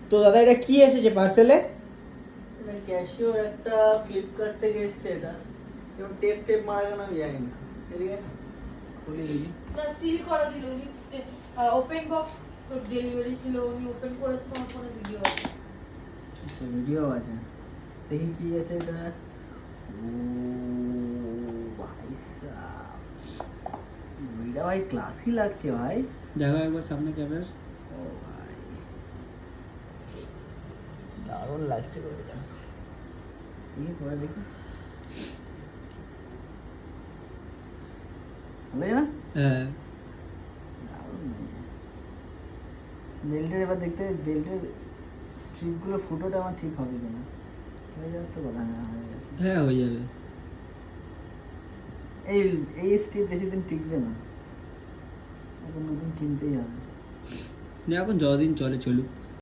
তো দাদা এটা কি এসেছে পার্সেলে? এটা ক্যাশিওর একটা ফ্লিপকার্ট থেকে এসছে এটা। এবং টেপ মারা কেন আমি জানি না। এদিকে খুলে দিই। না সিল করা ছিল, উনি ওপেন বক্স ডেলিভারি ছিল, উনি ওপেন করেছে, তোমার ফোনে ভিডিও আছে। আচ্ছা ভিডিও আছে, দেখি কি আছে এটা। ও ভাই সাহেব, এটা ভাই ক্লাসি লাগছে ভাই। দেখো একবার সামনে ক্যামেরা। ও ভাই দারুণ লাগছে গো এটা। এই পরে দেখি ভালো না? হ্যাঁ বেল্টের এবার দেখতে, বেল্টের স্ট্রিপগুলো ফুটোটা আমার ঠিক হবে কিনা, হয়ে যাওয়ার তো কথা না, হয়ে গেছে। হ্যাঁ হয়ে যাবে। এই এই স্ট্রিপ বেশি দিন টিকবে না, এখন নতুন কিনতেই হবে। না এখন যতদিন চলে চলুক।